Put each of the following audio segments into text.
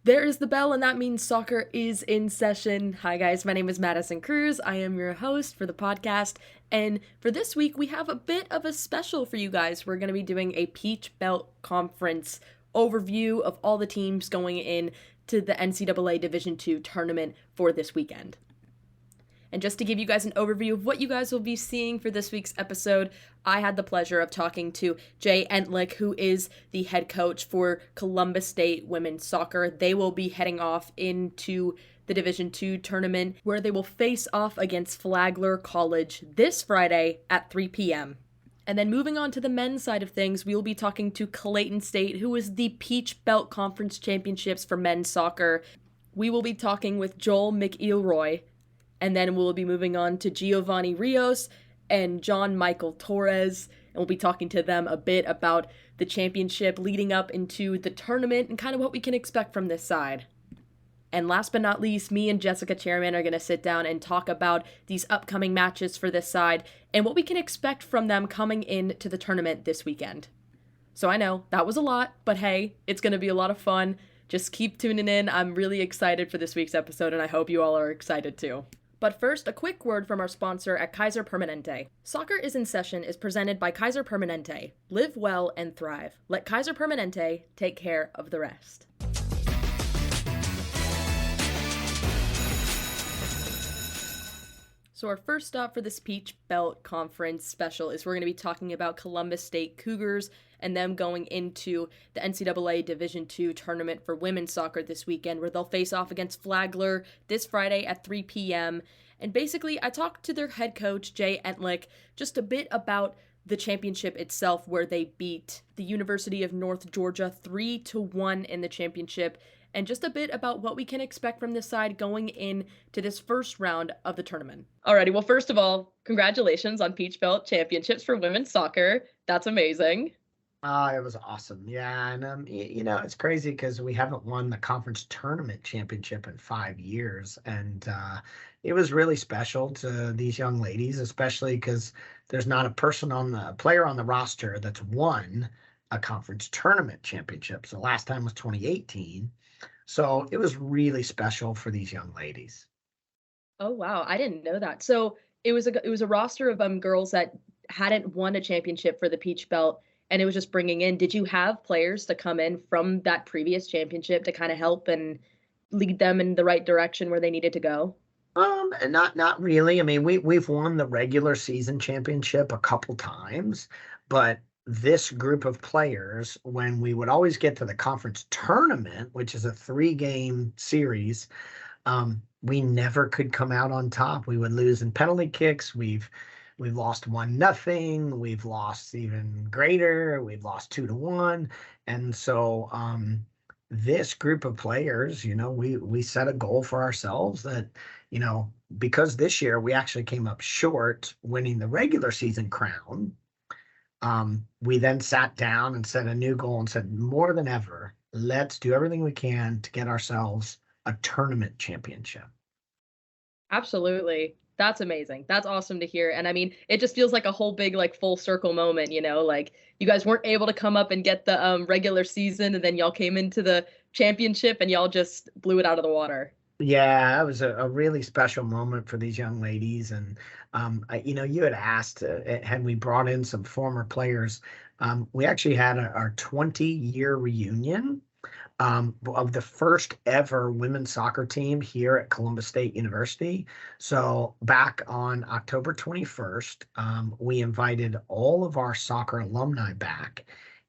There is the bell, and that means soccer is in session. Hi, guys. My name is Madison Crews. I am your host for the podcast. And for this week, we have a bit of a special for you guys. We're going to be doing a Peach Belt Conference overview of all the teams going in to the NCAA Division II tournament for this weekend. And just to give you guys an overview of what you guys will be seeing for this week's episode, I had the pleasure of talking to Entlich, who is the head coach for Columbus State women's soccer. They will be heading off into the Division II tournament, where they will face off against Flagler College this Friday at 3 p.m. And then moving on to the men's side of things, we will be talking to Clayton State, who is the Peach Belt Conference Championships for men's soccer. We will be talking with Joel Mcilroy, and then we'll be moving on to Giovanni Rios and John Michael Torres, and we'll be talking to them a bit about the championship leading up into the tournament and kind of what we can expect from this side. And last but not least, me and Jessica Charman are going to sit down and talk about these upcoming matches for this side and what we can expect from them coming into the tournament this weekend. So I know, that was a lot, but hey, it's going to be a lot of fun. Just keep tuning in. I'm really excited for this week's episode, and I hope you all are excited too. But first, a quick word from our sponsor at Kaiser Permanente. Soccer is in Session is presented by Kaiser Permanente. Live well and thrive. Let Kaiser Permanente take care of the rest. So our first stop for this Peach Belt Conference special is we're going to be talking about Columbus State Cougars and them going into the NCAA Division II tournament for women's soccer this weekend, where they'll face off against Flagler this Friday at 3 p.m. And basically, I talked to their head coach, Jay Entlich, just a bit about the championship itself, where they beat the University of North Georgia 3-1 in the championship, and just a bit about what we can expect from this side going into this first round of the tournament. Alrighty, well, first of all, congratulations on Peach Belt Championships for women's soccer. That's amazing. It was awesome. Yeah, and it's crazy because we haven't won the conference tournament championship in 5 years, and it was really special to these young ladies, especially because there's not a player on the roster that's won a conference tournament championship. So last time was 2018. So it was really special for these young ladies. Oh wow, I didn't know that. So it was a roster of girls that hadn't won a championship for the Peach Belt, and it was just bringing in. Did you have players to come in from that previous championship to kind of help and lead them in the right direction where they needed to go? Not really. I mean, we've won the regular season championship a couple times, but this group of players, when we would always get to the conference tournament, which is a 3-game series, we never could come out on top. We would lose in penalty kicks. We've lost 1-0. We've lost even greater. We've lost 2-1. And so this group of players, we set a goal for ourselves that, because this year we actually came up short winning the regular season crown. We then sat down and set a new goal and said, more than ever, let's do everything we can to get ourselves a tournament championship. Absolutely. That's amazing. That's awesome to hear. And I mean, it just feels like a whole big, full circle moment, like you guys weren't able to come up and get the regular season, and then y'all came into the championship and y'all just blew it out of the water. Yeah, it was a really special moment for these young ladies. And, you had asked, had we brought in some former players? We actually had our 20-year reunion of the first ever women's soccer team here at Columbus State University. So back on October 21st, we invited all of our soccer alumni back.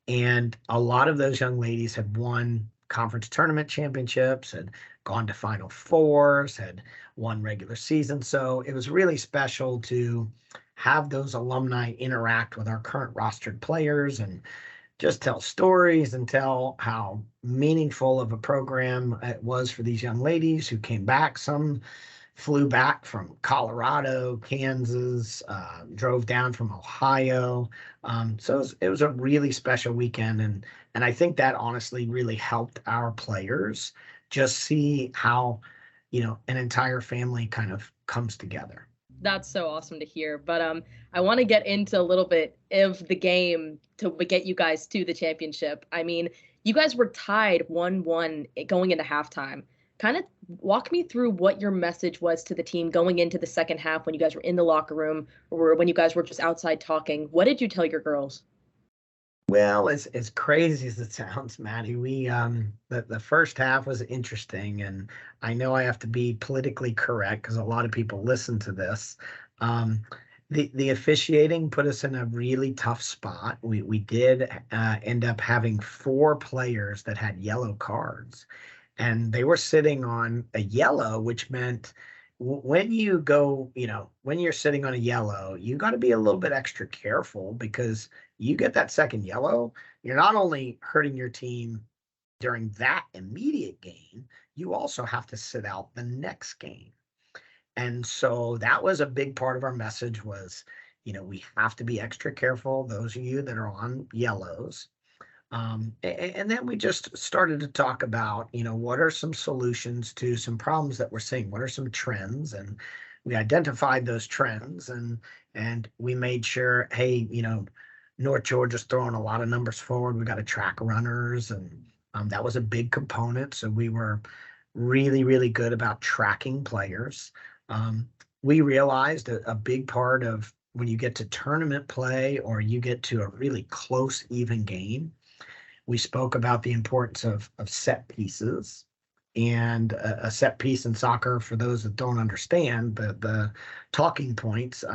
And a lot of those young ladies had won conference tournament championships, had gone to Final Fours, had won regular season. So it was really special to have those alumni interact with our current rostered players and just tell stories and tell how meaningful of a program it was for these young ladies who came back. Some flew back from Colorado, Kansas, drove down from Ohio. So it was a really special weekend. And I think that honestly really helped our players just see how, an entire family kind of comes together. That's so awesome to hear. But I want to get into a little bit of the game to get you guys to the championship. I mean, You guys were tied 1-1 going into halftime. Kind of walk me through what your message was to the team going into the second half when you guys were in the locker room or when you guys were just outside talking. What did you tell your girls? Well, as crazy as it sounds, Maddie, we the first half was interesting, and I know I have to be politically correct because a lot of people listen to this. Um, the officiating put us in a really tough spot. We did end up having four players that had yellow cards, and they were sitting on a yellow, which meant when you go, when you're sitting on a yellow, you got to be a little bit extra careful because you get that second yellow, you're not only hurting your team during that immediate game, you also have to sit out the next game. And so that was a big part of our message was, we have to be extra careful, those of you that are on yellows. And then we just started to talk about, what are some solutions to some problems that we're seeing? What are some trends? And we identified those trends and we made sure, hey, North Georgia's throwing a lot of numbers forward. We got to track runners, and that was a big component. So we were really, really good about tracking players. We realized a big part of when you get to tournament play or you get to a really close, even game, we spoke about the importance of set pieces. And a set piece in soccer, for those that don't understand, the talking points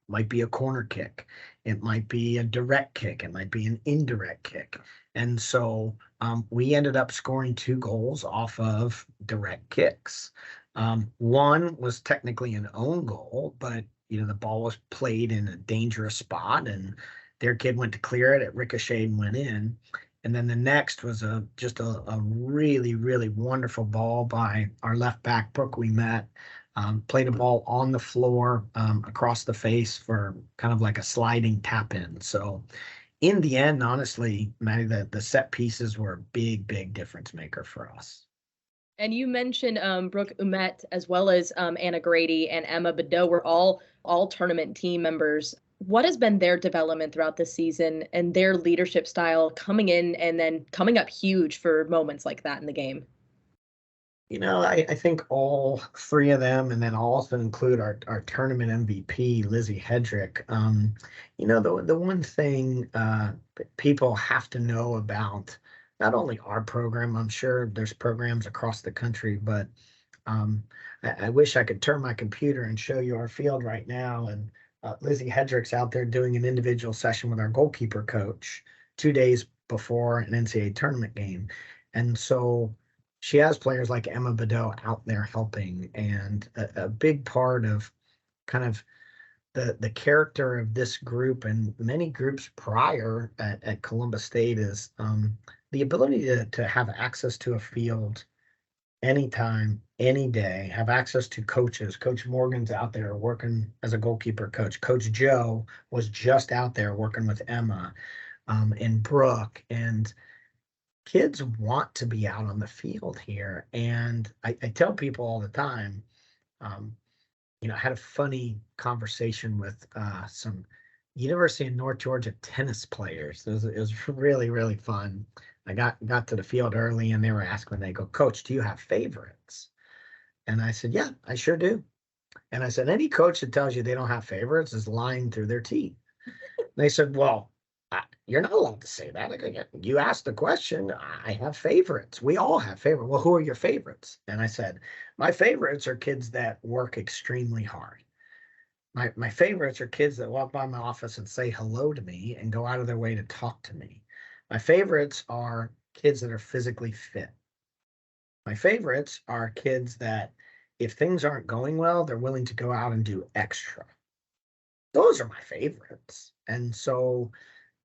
might be a corner kick. It might be a direct kick. It might be an indirect kick. And so we ended up scoring 2 goals off of direct kicks. One was technically an own goal, but the ball was played in a dangerous spot, and their kid went to clear it. It ricocheted and went in. And then the next was just a really, really wonderful ball by our left back, Brooke. We met. Played a ball on the floor across the face for kind of like a sliding tap in. So in the end, honestly, Maddie, the set pieces were a big, big difference maker for us. And you mentioned Brooke Umet as well as Anna Grady and Emma Badeau were all tournament team members. What has been their development throughout the season and their leadership style coming in and then coming up huge for moments like that in the game? I think all 3 of them, and then I'll also include our tournament MVP, Lizzie Hedrick. The one thing people have to know about not only our program, I'm sure there's programs across the country, but I wish I could turn my computer and show you our field right now. And Lizzie Hedrick's out there doing an individual session with our goalkeeper coach 2 days before an NCAA tournament game. And so she has players like Emma Badeau out there helping, and a big part of kind of the character of this group and many groups prior at Columbus State is the ability to have access to a field anytime, any day, have access to coaches. Coach Morgan's out there working as a goalkeeper coach. Coach Joe was just out there working with Emma and Brooke, and kids want to be out on the field here. And I tell people all the time, I had a funny conversation with some University of North Georgia tennis players. It was really, really fun. I got to the field early and they were asking, they go, Coach, do you have favorites? And I said, yeah, I sure do. And I said, any coach that tells you they don't have favorites is lying through their teeth. They said, well, you're not allowed to say that. You asked the question. I have favorites. We all have favorites. Well, who are your favorites? And I said, my favorites are kids that work extremely hard. My favorites are kids that walk by my office and say hello to me and go out of their way to talk to me. My favorites are kids that are physically fit. My favorites are kids that if things aren't going well, they're willing to go out and do extra. Those are my favorites. And so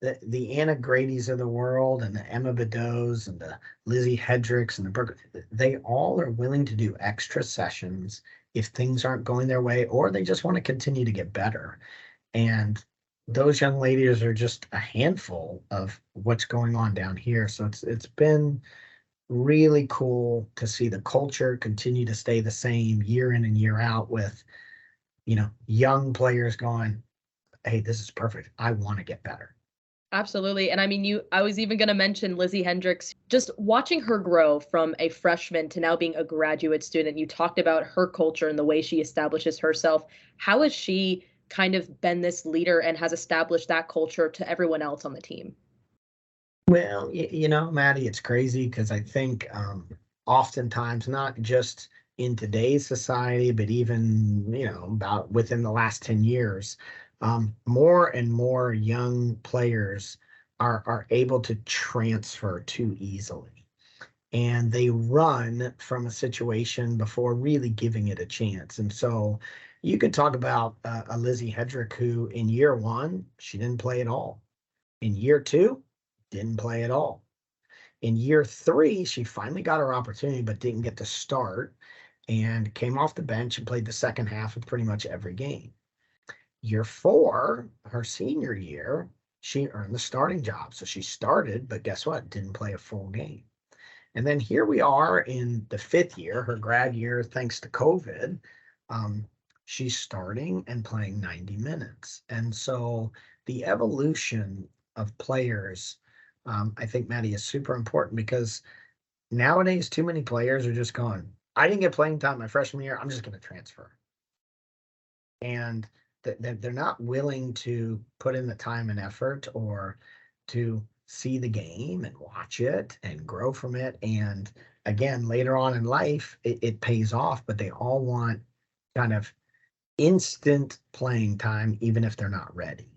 the Anna Grady's of the world and the Emma Badeau's and the Lizzie Hedricks and the Brooke, they all are willing to do extra sessions if things aren't going their way, or they just want to continue to get better. And those young ladies are just a handful of what's going on down here. So it's been really cool to see the culture continue to stay the same year in and year out with, young players going, hey, this is perfect. I want to get better. Absolutely. And I mean, I was even going to mention Lizzie Hendricks, just watching her grow from a freshman to now being a graduate student. You talked about her culture and the way she establishes herself. How has she kind of been this leader and has established that culture to everyone else on the team? Well, Maddie, it's crazy because I think oftentimes, not just in today's society, but even, about within the last 10 years, more and more young players are able to transfer too easily. And they run from a situation before really giving it a chance. And so you could talk about a Lizzie Hedrick who in year one, she didn't play at all. In year two, didn't play at all. In year three, she finally got her opportunity, but didn't get to start and came off the bench and played the second half of pretty much every game. Year four, her senior year, she earned the starting job. So she started, but guess what? Didn't play a full game. And then here we are in the fifth year, her grad year, thanks to COVID. She's starting and playing 90 minutes. And so the evolution of players, I think, Maddie, is super important because nowadays too many players are just going, I didn't get playing time my freshman year. I'm just going to transfer. And they're not willing to put in the time and effort or to see the game and watch it and grow from it. And again, later on in life, it pays off, but they all want kind of instant playing time, even if they're not ready.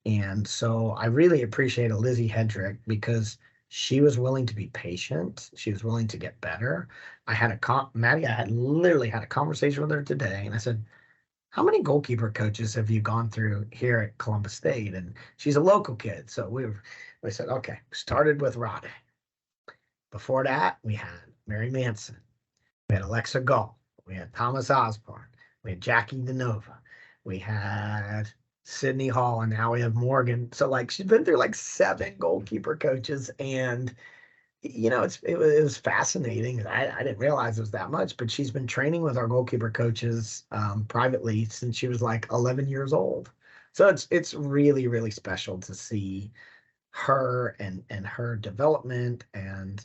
And so I really appreciate a Lizzie Hedrick because she was willing to be patient. She was willing to get better. Maddie, I had literally had a conversation with her today, and I said, how many goalkeeper coaches have you gone through here at Columbus State? And she's a local kid. So we said, okay, started with Rade. Before that, we had Mary Manson. We had Alexa Gall. We had Thomas Osborne. We had Jackie DeNova. We had Sydney Hall, and now we have Morgan. So she's been through 7 goalkeeper coaches, and it was fascinating. I didn't realize it was that much, but she's been training with our goalkeeper coaches privately since she was 11 years old. So it's really, really special to see her and her development. And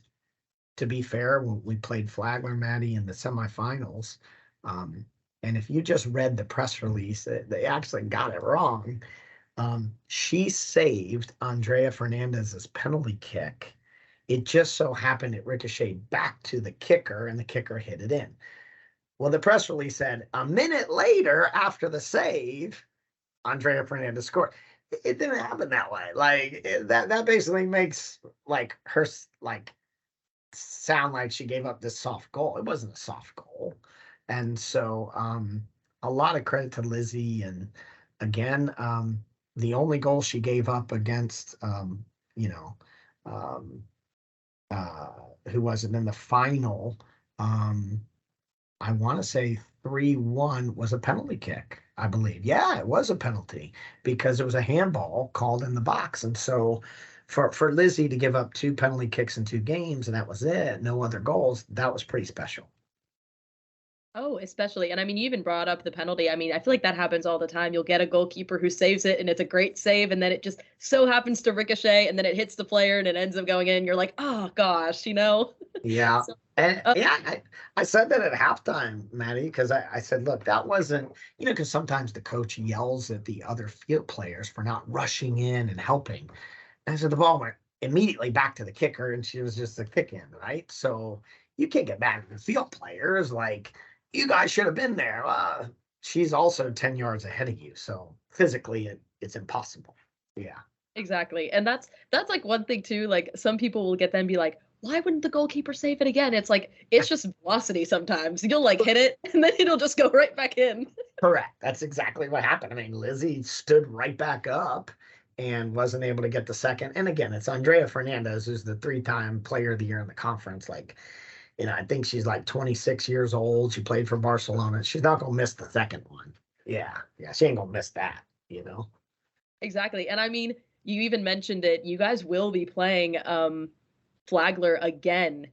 to be fair, we played Flagler, Maddie, in the semifinals. And if you just read the press release, they actually got it wrong. She saved Andrea Fernandez's penalty kick. It just so happened it ricocheted back to the kicker, and the kicker hit it in. Well, the press release said a minute later, after the save, Andrea Fernandez scored. It didn't happen that way. That basically makes her sound like she gave up this soft goal. It wasn't a soft goal. And so a lot of credit to Lizzie. And again, the only goal she gave up against, who was it in the final? I want to say 3-1 was a penalty kick, I believe. Yeah, it was a penalty because it was a handball called in the box. And so for Lizzie to give up 2 penalty kicks in 2 games, and that was it, no other goals, that was pretty special. Oh, especially. And I mean, you even brought up the penalty. I mean, I feel like that happens all the time. You'll get a goalkeeper who saves it and it's a great save, and then it just so happens to ricochet and then it hits the player and it ends up going in. You're like, oh gosh, Yeah. So, And yeah, I said that at halftime, Maddie, because I said, look, that wasn't, because sometimes the coach yells at the other field players for not rushing in and helping. And so the ball went immediately back to the kicker, and she was just a kick in, right? So you can't get mad at the field players. You guys should have been there. She's also 10 yards ahead of you. So physically, it's impossible. Yeah. exactly. And that's one thing too. Some people will get them be like, why wouldn't the goalkeeper save it again? It's just velocity sometimes. You'll hit it and then it'll just go right back in. Correct. That's exactly what happened. I mean, Lizzie stood right back up and wasn't able to get the second. And again, it's Andrea Fernandez, who's the 3-time player of the year in the conference. I think she's 26 years old. She played for Barcelona. She's not going to miss the second one. Yeah. Yeah. She ain't going to miss that. Exactly. And I mean, you even mentioned it. You guys will be playing Flagler again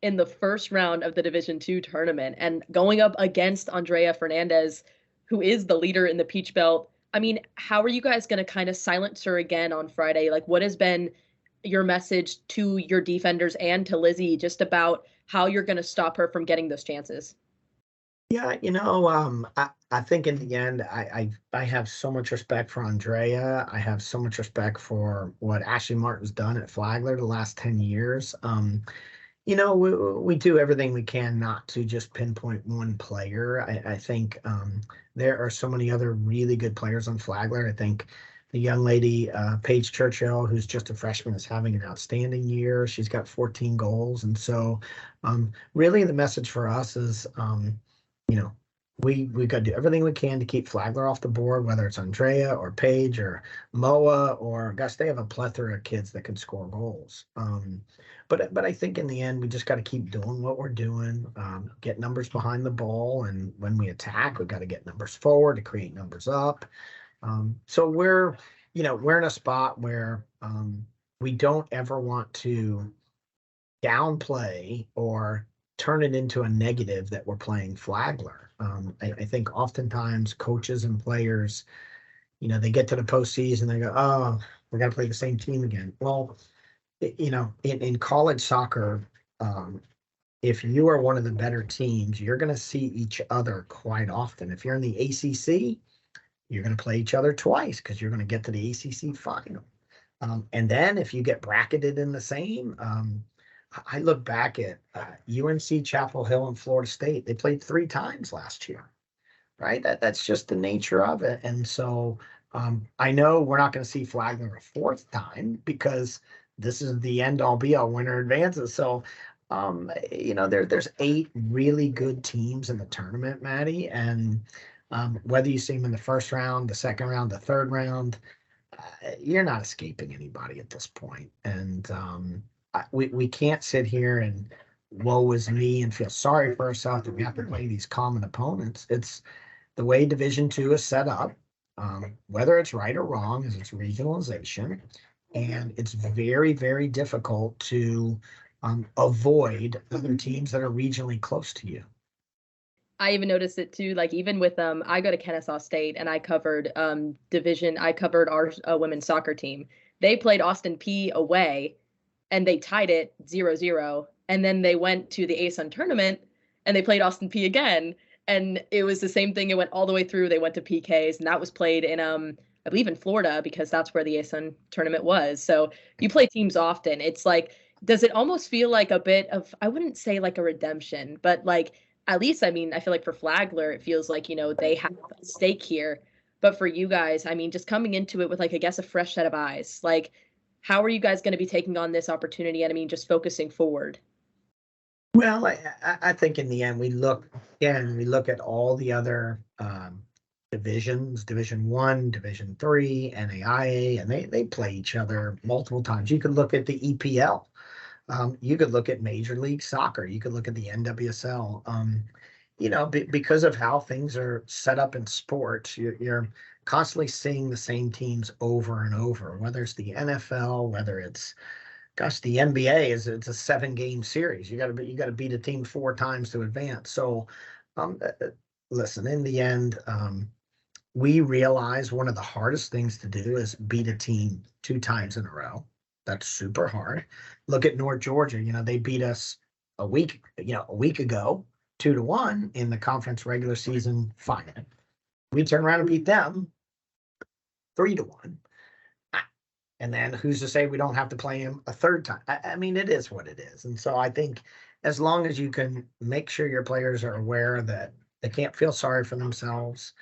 in the first round of the Division II tournament and going up against Andrea Fernandez, who is the leader in the Peach Belt I mean, how are you guys gonna kind of silence her again on Friday? Like, what has been your message to your defenders and to Lizzie just about how you're gonna stop her from getting those chances? Yeah, I think in the end, I have so much respect for Andrea. I have so much respect for what Ashley Martin's done at Flagler the last 10 years. We do everything we can not to just pinpoint one player. I think there are so many other really good players on Flagler. I think the young lady, Paige Churchill, who's just a freshman, is having an outstanding year. She's got 14 goals. And so, really, the message for us is, you know, we got to do everything we can to keep Flagler off the board, whether it's Andrea or Paige or Moa or gosh, they have a plethora of kids that can score goals. But I think in the end, we just got to keep doing what we're doing, get numbers behind the ball, and when we attack, we got to get numbers forward to create numbers up. So we're in a spot where we don't ever want to downplay or turn it into a negative that we're playing Flagler. I think oftentimes coaches and players, they get to the postseason, they go, "Oh, we're gonna play the same team again." Well, in college soccer, if you are one of the better teams, you're going to see each other quite often. If you're in the ACC, you're going to play each other twice because you're going to get to the ACC final. And then if you get bracketed in the same, I look back at UNC Chapel Hill and Florida State. They played 3 times last year, right? That's just the nature of it. And so I know we're not going to see Flagler a 4th time because this is the end all be all winner advances. So, there's 8 really good teams in the tournament, Maddie. And whether you see them in the first round, the second round, the third round, you're not escaping anybody at this point. And we can't sit here and woe is me and feel sorry for ourselves that we have to play these common opponents. It's the way Division II is set up, whether it's right or wrong, is it's regionalization. And it's very, very difficult to avoid other teams that are regionally close to you. I even noticed it too, like even with I go to Kennesaw State and I covered division, I covered our women's soccer team. They played Austin P away and they tied it 0-0. And then they went to the ASUN tournament and they played Austin P again. And it was the same thing. It went all the way through. They went to PKs and that was played in I believe in Florida because that's where the ASUN tournament was. So you play teams often. It's like, does it almost feel like a bit of, I wouldn't say like a redemption, but like at least, I mean, I feel like for Flagler, it feels like, they have a stake here. But for you guys, I mean, just coming into it with like, I guess, a fresh set of eyes, like, how are you guys going to be taking on this opportunity? And I mean, just focusing forward. Well, I think in the end, we look at all the other divisions, Division I, Division III, NAIA, and they play each other multiple times. You could look at the EPL. You could look at Major League Soccer. You could look at the NWSL. Because of how things are set up in sports, you're constantly seeing the same teams over and over, whether it's the NFL, whether it's, gosh, the NBA it's a 7-game series. You got to beat a team 4 times to advance. So, listen, in the end, we realize one of the hardest things to do is beat a team 2 times in a row. That's super hard. Look at North Georgia. They beat us a week ago, 2-1 in the conference regular season final. We turn around and beat them 3-1. And then who's to say we don't have to play him a 3rd time? I mean, it is what it is. And so I think as long as you can make sure your players are aware that they can't feel sorry for themselves,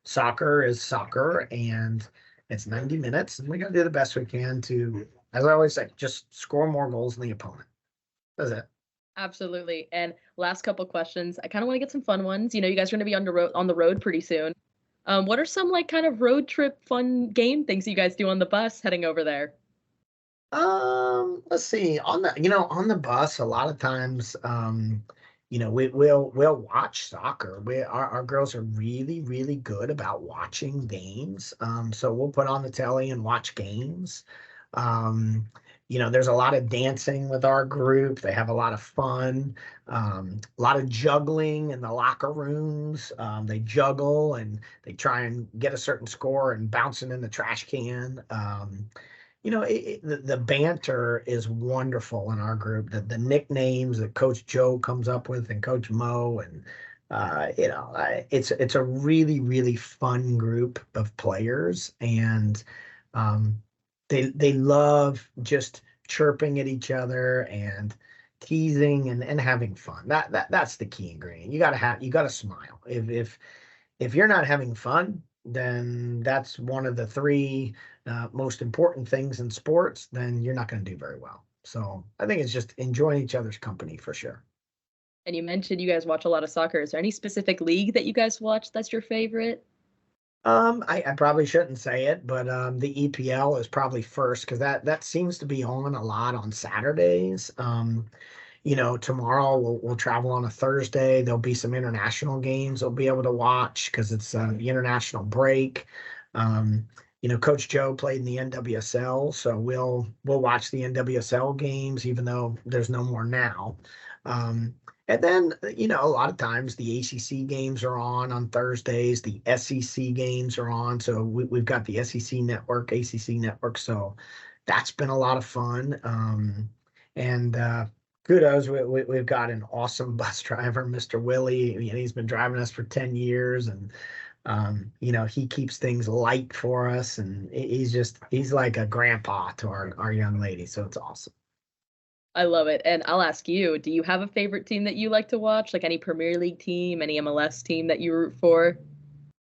soccer is soccer and it's 90 minutes and we got to do the best we can to, as I always say, just score more goals than the opponent. That's it. Absolutely. And last couple questions. I kind of want to get some fun ones. You guys are going to be on the road pretty soon. What are some like kind of road trip fun game things you guys do on the bus heading over there? Let's see. On the bus, a lot of times, we'll watch soccer. Our girls are really, really good about watching games. So we'll put on the telly and watch games. there's a lot of dancing with our group. They have a lot of fun, a lot of juggling in the locker rooms. They juggle and they try and get a certain score and bounce it in the trash can. The banter is wonderful in our group. The nicknames that Coach Joe comes up with and Coach Mo, and it's a really, really fun group of players, and um, they love just chirping at each other and teasing and having fun. That's the key ingredient. You gotta smile. If you're not having fun, then that's one of the three most important things in sports. Then you're not going to do very well. So I think it's just enjoying each other's company for sure. And you mentioned you guys watch a lot of soccer. Is there any specific league that you guys watch that's your favorite? I probably shouldn't say it, but the EPL is probably first because that seems to be on a lot on Saturdays. Tomorrow we'll travel on a Thursday. There'll be some international games we'll be able to watch because it's the international break. Coach Joe played in the NWSL, so we'll watch the NWSL games, even though there's no more now. And then, a lot of times the ACC games are on Thursdays. The SEC games are on. So we've got the SEC network, ACC network. So that's been a lot of fun. And kudos, we've got an awesome bus driver, Mr. Willie. He's been driving us for 10 years, and he keeps things light for us, and he's like a grandpa to our young lady. So it's awesome. I love it. And I'll ask you, do you have a favorite team that you like to watch? Like any Premier League team, any MLS team that you root for?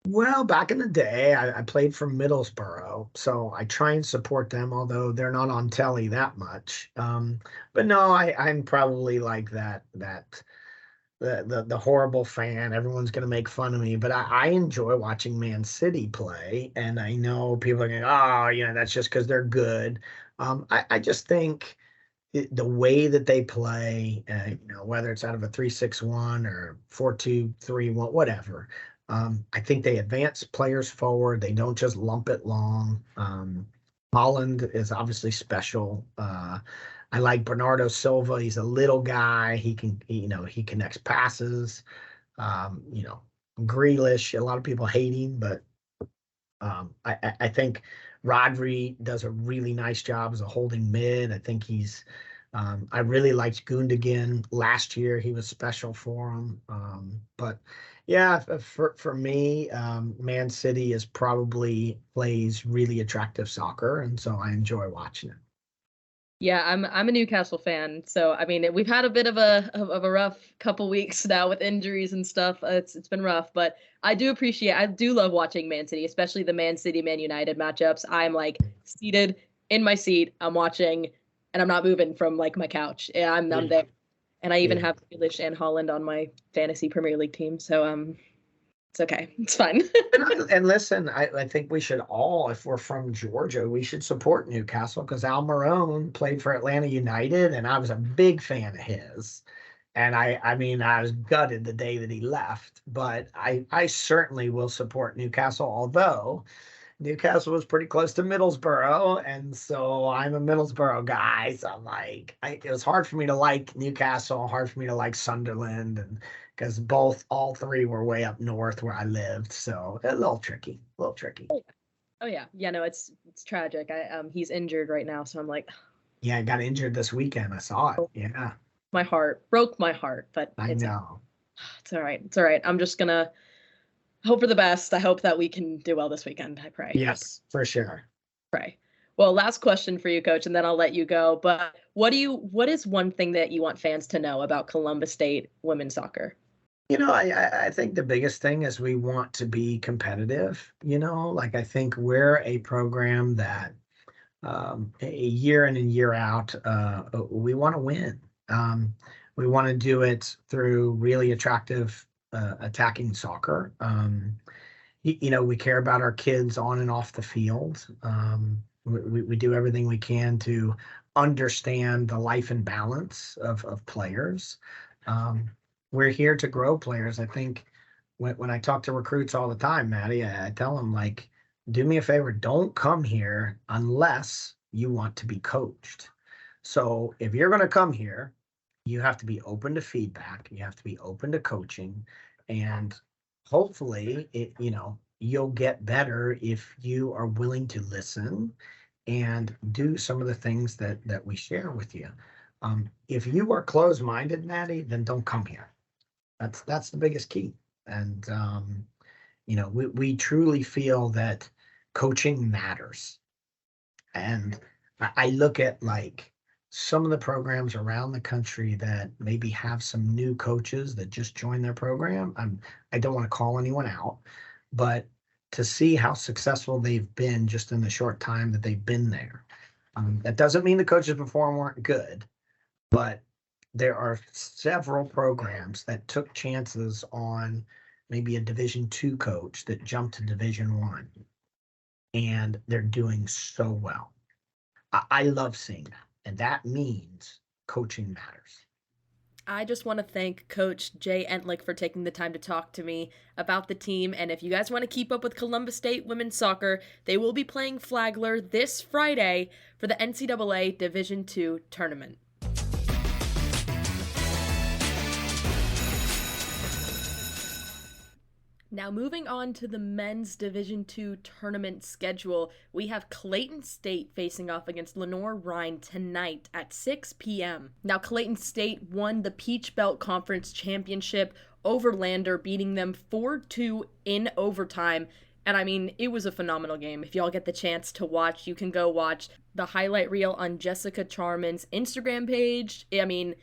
Well, back in the day, I played for Middlesbrough, so I try and support them, although they're not on telly that much. But no, I'm probably like the horrible fan. Everyone's going to make fun of me, but I enjoy watching Man City play, and I know people are going, oh, that's just because they're good. I just think the way that they play, whether it's out of a 3-6-1 or 4-2-3-1, whatever. I think they advance players forward. They don't just lump it long. Holland is obviously special. I like Bernardo Silva. He's a little guy. He connects passes. Grealish, a lot of people hate him, but I think Rodri does a really nice job as a holding mid. I think I really liked Gundogan last year. He was special for him. But yeah, for me, Man City plays really attractive soccer, and so I enjoy watching it. Yeah, I'm a Newcastle fan, so I mean we've had a bit of a rough couple weeks now with injuries and stuff. It's been rough, but I do love watching Man City, especially the Man City Man United matchups. I'm like seated in my seat, I'm watching, and I'm not moving from like my couch. Yeah, I'm there, and I even have Entlich and Holland on my fantasy Premier League team, so it's okay. It's fine. and listen, I think we should all, if we're from Georgia, we should support Newcastle because Al Marone played for Atlanta United, and I was a big fan of his. And I mean, I was gutted the day that he left, but I certainly will support Newcastle, although Newcastle was pretty close to Middlesbrough, and so I'm a Middlesbrough guy. So I'm like, it was hard for me to like Newcastle, hard for me to like Sunderland, and because all three were way up north where I lived, so a little tricky. Oh yeah, no, it's tragic. He's injured right now, so I'm like, yeah, I got injured this weekend. I saw it. Yeah, my heart broke my heart, but I know. It's all right. It's all right. I'm just gonna hope for the best. I hope that we can do well this weekend. I pray. Yes, for sure. Pray. Well, last question for you, Coach, and then I'll let you go. But what is one thing that you want fans to know about Columbus State women's soccer? I think the biggest thing is we want to be competitive. I think we're a program that a year in and year out, we want to win. We want to do it through really attractive attacking soccer. We care about our kids on and off the field. We do everything we can to understand the life and balance of players. We're here to grow players. I think when I talk to recruits all the time, Maddie, I tell them, like, do me a favor, don't come here unless you want to be coached. So if you're going to come here, you have to be open to feedback. You have to be open to coaching, and hopefully, you'll get better if you are willing to listen and do some of the things that we share with you. If you are closed-minded, Maddie, then don't come here. That's the biggest key. And we truly feel that coaching matters. And I look at like some of the programs around the country that maybe have some new coaches that just joined their program. I don't want to call anyone out, but to see how successful they've been just in the short time that they've been there. That doesn't mean the coaches before weren't good, but there are several programs that took chances on maybe a Division II coach that jumped to Division I, and they're doing so well. I love seeing that, and that means coaching matters. I just want to thank Coach Jay Entlich for taking the time to talk to me about the team. And if you guys want to keep up with Columbus State women's soccer, they will be playing Flagler this Friday for the NCAA Division II tournament. Now, moving on to the men's Division II tournament schedule, we have Clayton State facing off against Lenoir-Rhyne tonight at 6 p.m. Now, Clayton State won the Peach Belt Conference Championship over Lander, beating them 4-2 in overtime. And I mean, it was a phenomenal game. If y'all get the chance to watch, you can go watch the highlight reel on Jessica Charman's Instagram page. I mean,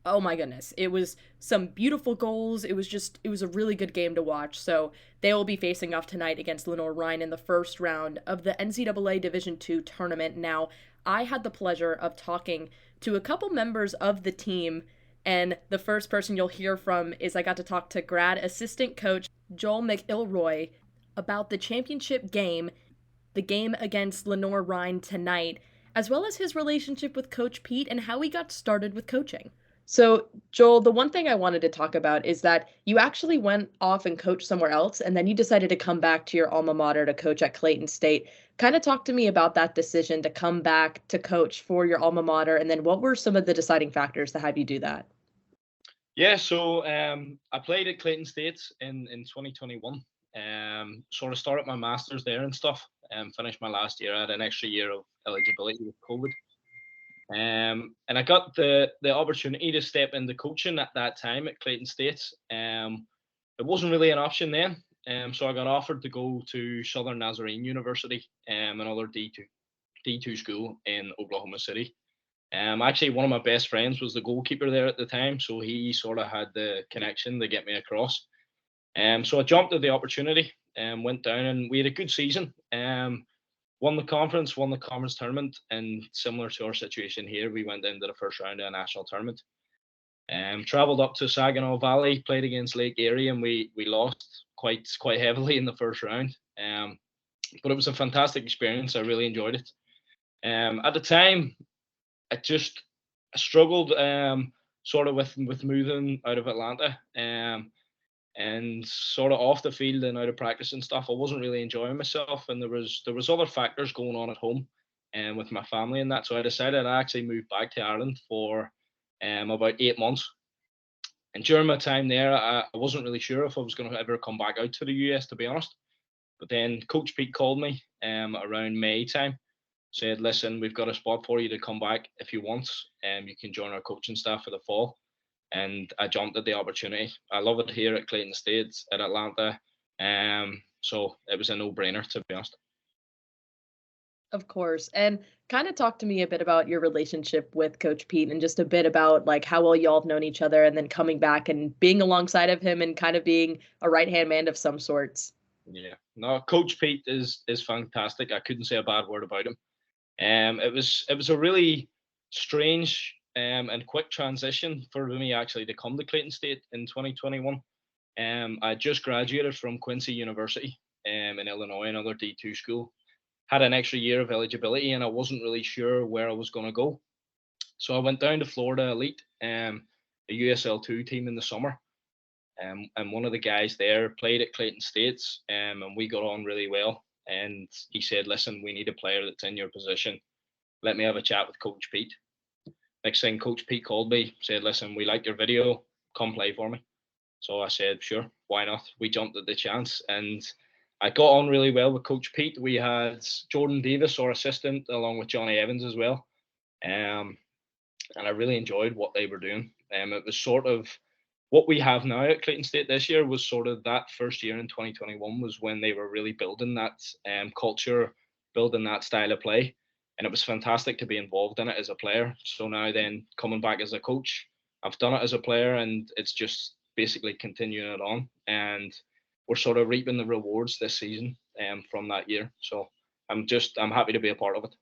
oh my goodness, it was some beautiful goals. It was a really good game to watch. So they will be facing off tonight against Lenoir-Rhyne in the first round of the NCAA Division II tournament. Now, I had the pleasure of talking to a couple members of the team, and the first person you'll hear from is I got to talk to grad assistant coach Joel Mcilroy about the championship game, the game against Lenoir-Rhyne tonight, as well as his relationship with Coach Pete and how he got started with coaching. So, Joel, the one thing I wanted to talk about is that you actually went off and coached somewhere else, and then you decided to come back to your alma mater to coach at Clayton State. Kind of talk to me about that decision to come back to coach for your alma mater, and then what were some of the deciding factors to have you do that? Yeah, so I played at Clayton State in 2021. Sort of started my master's there and stuff, and finished my last year. I had an extra year of eligibility with COVID. And I got the opportunity to step into coaching at that time at Clayton State. It wasn't really an option then. So I got offered to go to Southern Nazarene University, another D2 school in Oklahoma City. Actually, one of my best friends was the goalkeeper there at the time, so he sort of had the connection to get me across. So I jumped at the opportunity and went down, and we had a good season. Won the conference tournament, and similar to our situation here, we went into the first round of a national tournament. Traveled up to Saginaw Valley, played against Lake Erie, and we lost quite heavily in the first round. But it was a fantastic experience. I really enjoyed it. At the time, I struggled sort of with moving out of Atlanta. And sort of off the field and out of practice and stuff, I wasn't really enjoying myself, and there was other factors going on at home and with my family and that. So I decided I actually moved back to Ireland for about 8 months. And during my time there, I wasn't really sure if I was going to ever come back out to the US, to be honest. But then Coach Pete called me around May time, said, "Listen, we've got a spot for you to come back if you want, and you can join our coaching staff for the fall." And I jumped at the opportunity. I love it here at Clayton State, at Atlanta. So it was a no-brainer, to be honest. Of course. And kind of talk to me a bit about your relationship with Coach Pete and just a bit about like how well y'all have known each other and then coming back and being alongside of him and kind of being a right-hand man of some sorts. Yeah. No, Coach Pete is fantastic. I couldn't say a bad word about him. It was a really strange and quick transition for me actually to come to Clayton State in 2021. I just graduated from Quincy University in Illinois, another D2 school. Had an extra year of eligibility, and I wasn't really sure where I was going to go. So I went down to Florida Elite, a USL2 team in the summer. And one of the guys there played at Clayton State, and we got on really well. And he said, "Listen, we need a player that's in your position. Let me have a chat with Coach Pete." next thing, Coach Pete called me, said, "Listen, we like your video, come play for me." So I said, "Sure, why not?" We jumped at the chance, and I got on really well with Coach Pete. We had Jordan Davis, our assistant, along with Johnny Evans as well. And I really enjoyed what they were doing. It was sort of what we have now at Clayton State this year was sort of that first year in 2021 was when they were really building that culture, building that style of play. And it was fantastic to be involved in it as a player. So now then coming back as a coach, I've done it as a player, and it's just basically continuing it on. And we're sort of reaping the rewards this season from that year. So I'm happy to be a part of it.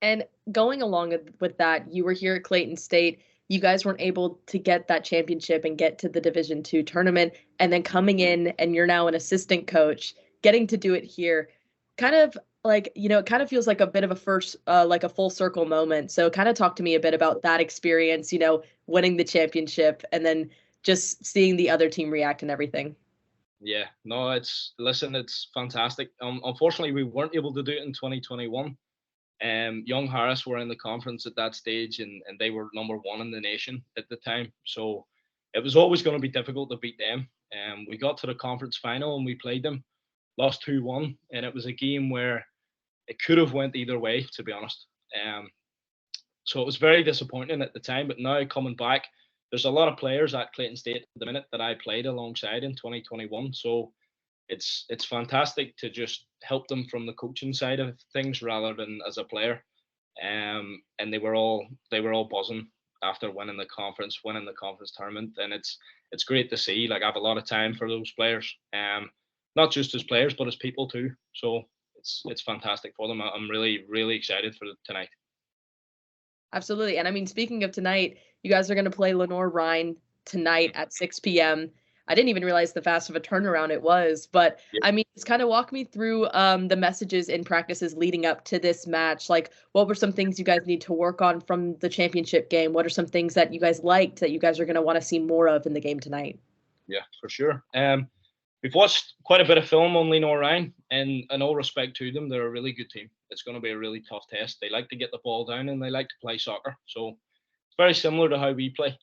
And going along with that, you were here at Clayton State. You guys weren't able to get that championship and get to the Division II tournament. And then coming in, and you're now an assistant coach, getting to do it here, kind of like, it kind of feels like a bit of a first, like a full circle moment. So kind of talk to me a bit about that experience, winning the championship and then just seeing the other team react and everything. Yeah, no, it's fantastic. Unfortunately, we weren't able to do it in 2021. Young Harris were in the conference at that stage, and they were number 1 in the nation at the time. So it was always going to be difficult to beat them. We got to the conference final and we played them, lost 2-1, and it was a game where it could have went either way, to be honest. So it was very disappointing at the time. But now coming back, there's a lot of players at Clayton State at the minute that I played alongside in 2021. So it's fantastic to just help them from the coaching side of things rather than as a player. And they were all buzzing after winning the conference tournament, and it's great to see. Like, I have a lot of time for those players, not just as players but as people too. So it's fantastic for them. I'm really, really excited for tonight. Absolutely. And I mean, speaking of tonight, you guys are going to play Lenore Rhine tonight at 6 p.m. I didn't even realize the fast of a turnaround it was, but yeah. I mean, just kind of walk me through the messages in practices leading up to this match. Like, what were some things you guys need to work on from the championship game? What are some things that you guys liked that you guys are going to want to see more of in the game tonight? Yeah, for sure. We've watched quite a bit of film on Lenore Rhine, and in all respect to them, they're a really good team. It's going to be a really tough test. They like to get the ball down and they like to play soccer. So it's very similar to how we play.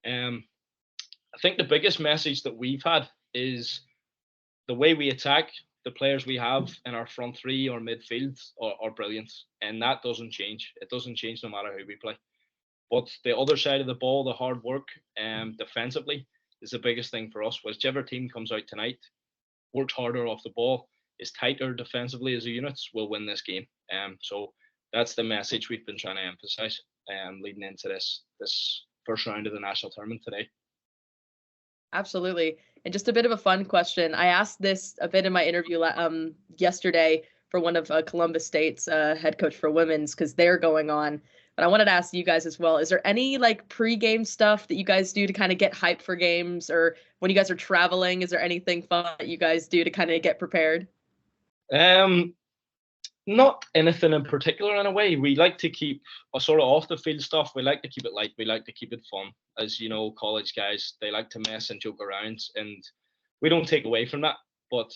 I think the biggest message that we've had is the way we attack. The players we have in our front three or midfield are brilliant, and that doesn't change. It doesn't change no matter who we play. But the other side of the ball, the hard work, defensively, is the biggest thing for us. Whichever team comes out tonight, works harder off the ball, is tighter defensively as a unit, will win this game. So that's the message we've been trying to emphasize leading into this first round of the national tournament today. Absolutely. And just a bit of a fun question. I asked this a bit in my interview yesterday for one of Columbus State's head coach for women's, because they're going on. But I wanted to ask you guys as well. Is there any like pre-game stuff that you guys do to kind of get hyped for games, or when you guys are traveling, is there anything fun that you guys do to kind of get prepared? Not anything in particular in a way. We like to keep a sort of off the field stuff. We like to keep it light. We like to keep it fun. As you know, college guys, they like to mess and joke around, and we don't take away from that. But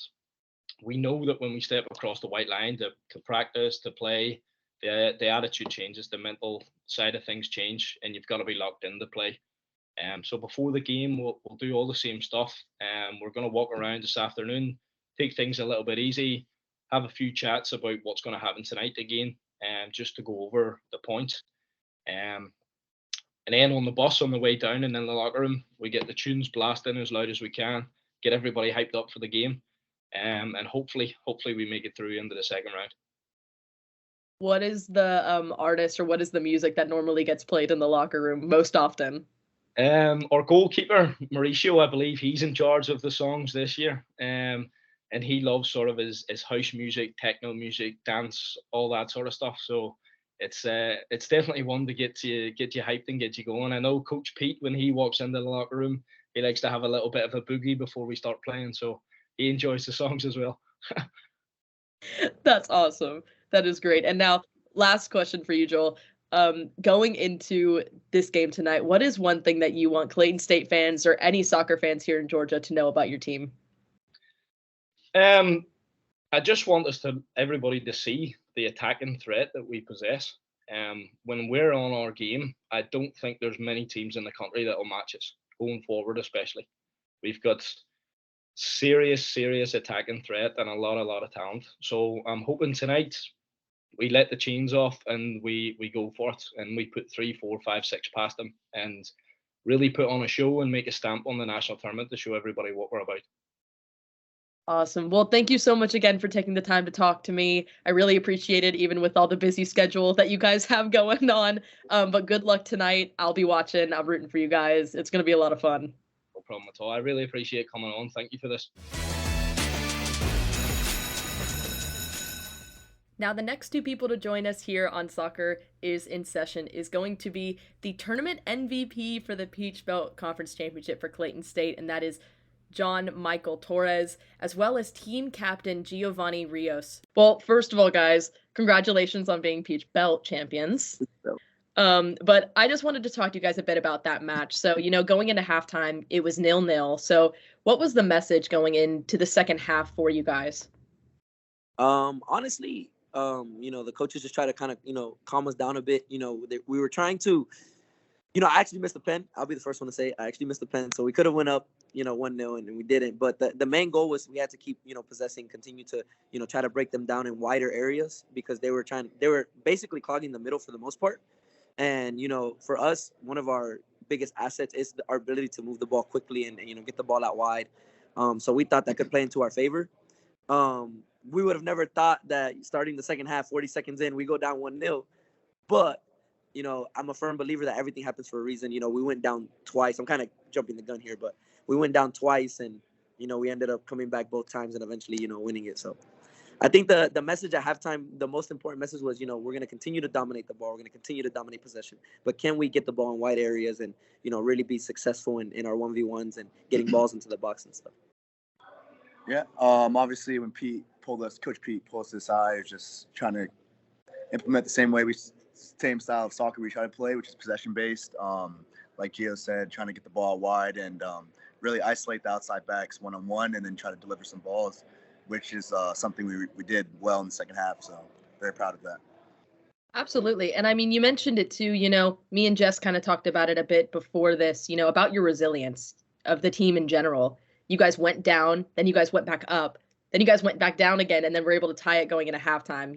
we know that when we step across the white line to practice, to play, the attitude changes, the mental side of things change, and you've got to be locked into play. So before the game, we'll do all the same stuff. We're going to walk around this afternoon, take things a little bit easy, have a few chats about what's going to happen tonight again, just to go over the points. And then on the bus on the way down and in the locker room, we get the tunes blasting as loud as we can, get everybody hyped up for the game, and hopefully we make it through into the second round. What is the artist, or what is the music that normally gets played in the locker room most often? Our goalkeeper, Mauricio, I believe he's in charge of the songs this year. And he loves sort of his house music, techno music, dance, all that sort of stuff. So it's definitely one to get you hyped and get you going. I know Coach Pete, when he walks into the locker room, he likes to have a little bit of a boogie before we start playing. So he enjoys the songs as well. That's awesome. That is great. And now, last question for you, Joel. Going into this game tonight, what is one thing that you want Clayton State fans or any soccer fans here in Georgia to know about your team? I just want everybody to see the attacking threat that we possess. When we're on our game, I don't think there's many teams in the country that will match us going forward, especially. We've got serious attacking threat and a lot of talent. So I'm hoping tonight we let the chains off and we go for it, and we put 3, 4, 5, 6 past them and really put on a show and make a stamp on the national tournament to show everybody what we're about. Awesome. Well, thank you so much again for taking the time to talk to me. I really appreciate it, even with all the busy schedule that you guys have going on. But good luck tonight. I'll be watching. I'm rooting for you guys. It's going to be a lot of fun. No problem at all. I really appreciate coming on. Thank you for this. Now, the next 2 people to join us here on Soccer is in Session is going to be the tournament MVP for the Peach Belt Conference Championship for Clayton State, and that is John Michael Torres, as well as team captain Giovanni Rios. Well, first of all, guys, congratulations on being Peach Belt champions. But I just wanted to talk to you guys a bit about that match. So, going into halftime, it was 0-0. So what was the message going into the second half for you guys? Honestly, the coaches just try to kind of, calm us down a bit. We were trying to, I actually missed the pen. I'll be the first one to say I actually missed the pen. So we could have went up, 1-0 and we didn't. But the main goal was we had to keep, possessing, continue to, try to break them down in wider areas because they were basically clogging the middle for the most part. And, for us, one of our biggest assets is our ability to move the ball quickly and get the ball out wide. So we thought that could play into our favor. We would have never thought that starting the second half, 40 seconds in, we go down 1-0. But, I'm a firm believer that everything happens for a reason. We went down twice. I'm kind of jumping the gun here, but we went down twice and, we ended up coming back both times and eventually, winning it. So I think the message at halftime, the most important message was, we're going to continue to dominate the ball. We're going to continue to dominate possession. But can we get the ball in wide areas and, really be successful in our 1v1s and getting balls into the box and stuff? Yeah, obviously when Coach Pete pulled us aside, just trying to implement the same style of soccer we try to play, which is possession-based. Like Gio said, trying to get the ball wide and really isolate the outside backs one-on-one and then try to deliver some balls, which is something we did well in the second half. So very proud of that. Absolutely. And I mean, you mentioned it too, me and Jess kind of talked about it a bit before this, about your resilience of the team in general. You guys went down, then you guys went back up, then you guys went back down again, and then were able to tie it going into halftime.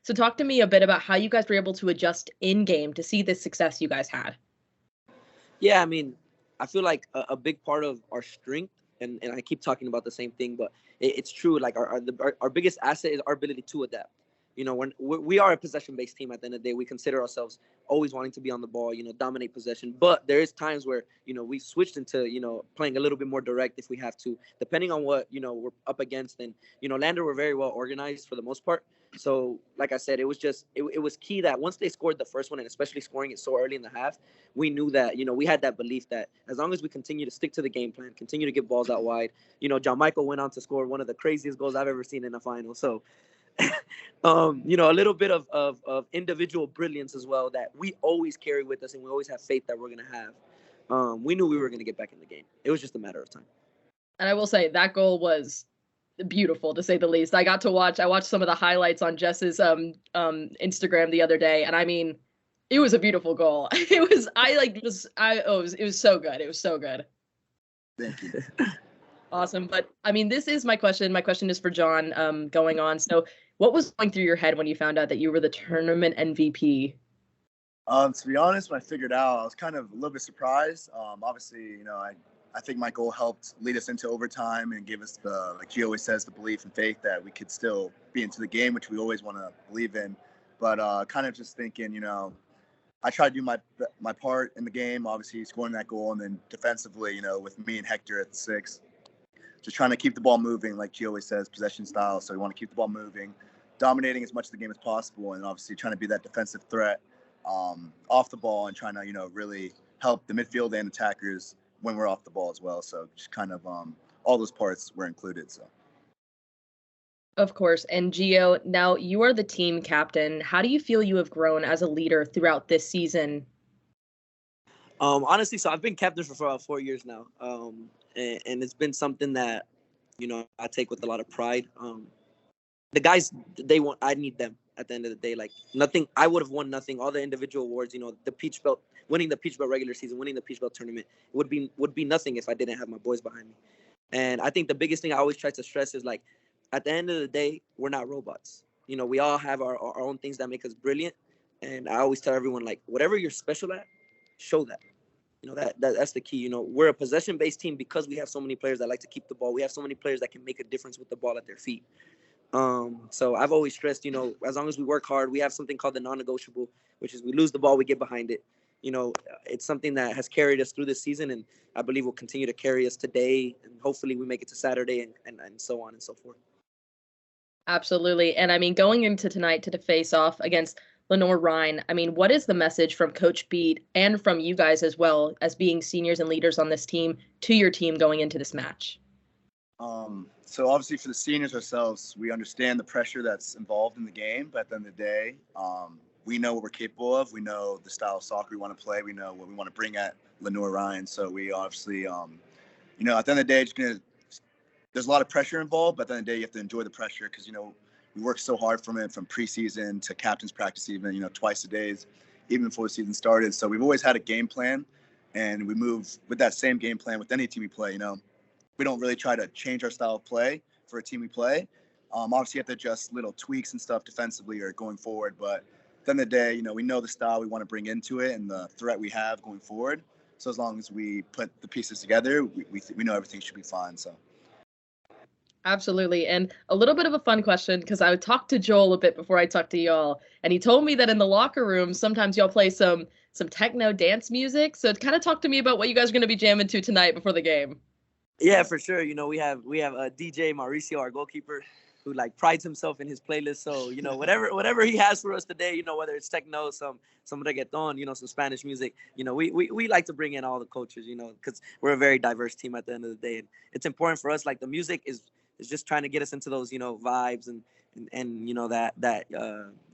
So talk to me a bit about how you guys were able to adjust in game to see this success you guys had. Yeah, I mean, I feel like a big part of our strength, and I keep talking about the same thing, but it's true. Like our biggest asset is our ability to adapt. When we are a possession-based team at the end of the day, we consider ourselves always wanting to be on the ball, dominate possession. But there is times where, we switched into, playing a little bit more direct if we have to, depending on what, we're up against. And, Lander were very well organized for the most part. So, like I said, it was just, it was key that once they scored the first one, and especially scoring it so early in the half, we knew that, we had that belief that as long as we continue to stick to the game plan, continue to get balls out wide, John Michael went on to score one of the craziest goals I've ever seen in a final. So, a little bit of individual brilliance as well that we always carry with us and we always have faith that we're going to have. We knew we were going to get back in the game. It was just a matter of time. And I will say that goal was beautiful, to say the least. I watched some of the highlights on Jess's Instagram the other day, and I mean, it was a beautiful goal. It was so good. It was so good. Thank you. Awesome. But I mean, this is my question. My question is for John, going on. So what was going through your head when you found out that you were the tournament MVP? To be honest, when I figured out, I was kind of a little bit surprised. Obviously, I think my goal helped lead us into overtime and gave us like he always says, the belief and faith that we could still be into the game, which we always want to believe in. But kind of just thinking, I tried to do my part in the game, obviously scoring that goal, and then defensively, with me and Hector at the 6. Just trying to keep the ball moving, like he always says, possession style. So we want to keep the ball moving, dominating as much of the game as possible, and obviously trying to be that defensive threat off the ball and trying to, really help the midfield and attackers when we're off the ball as well. So just kind of all those parts were included. So. Of course. And Gio, now you are the team captain. How do you feel you have grown as a leader throughout this season? Honestly, so I've been captain for about 4 years now. And it's been something that, I take with a lot of pride. The guys, I need them. at the end of the day. Like nothing, I would have won nothing. All the individual awards, you know, the Peach Belt, winning the Peach Belt regular season, winning the Peach Belt tournament would be nothing if I didn't have my boys behind me. And I think the biggest thing I always try to stress is like, at the end of the day, we're not robots. You know, we all have our own things that make us brilliant. And I always tell everyone, like, whatever you're special at, show that. You know, that's the key. You know, we're a possession-based team because we have so many players that like to keep the ball. We have so many players that can make a difference with the ball at their feet. So I've always stressed, you know, as long as we work hard, we have something called the non-negotiable, which is we lose the ball, we get behind it. You know, it's something that has carried us through this season, and I believe will continue to carry us today, and hopefully we make it to Saturday and so on and so forth. Absolutely. And I mean, going into tonight to face off against Lenoir-Rhyne, I mean, what is the message from Coach Beat and from you guys as well as being seniors and leaders on this team to your team going into this match? So obviously for the seniors ourselves, we understand the pressure that's involved in the game, but at the end of the day, we know what we're capable of. We know the style of soccer we want to play. We know what we want to bring at Lenoir-Rhyne. So we obviously, you know, at the end of the day, there's a lot of pressure involved, but at the end of the day, you have to enjoy the pressure because, you know, we work so hard from it, from preseason to captain's practice, even, you know, twice a day, even before the season started. So we've always had a game plan, and we move with that same game plan with any team we play. You know, we don't really try to change our style of play for a team we play. Obviously, you have to adjust little tweaks and stuff defensively or going forward. But at the end of the day, you know, we know the style we want to bring into it and the threat we have going forward. So as long as we put the pieces together, we know everything should be fine. So. Absolutely. And a little bit of a fun question, because I talked to Joel a bit before I talked to y'all, and he told me that in the locker room, sometimes y'all play some techno dance music. So kind of talk to me about what you guys are going to be jamming to tonight before the game. Yeah, for sure. You know, we have a DJ Mauricio, our goalkeeper, who like prides himself in his playlist. So, you know, whatever he has for us today, you know, whether it's techno, some reggaeton, you know, some Spanish music, you know, we like to bring in all the cultures, you know, because we're a very diverse team at the end of the day. And it's important for us. Like the music is just trying to get us into those, you know, vibes and you know, that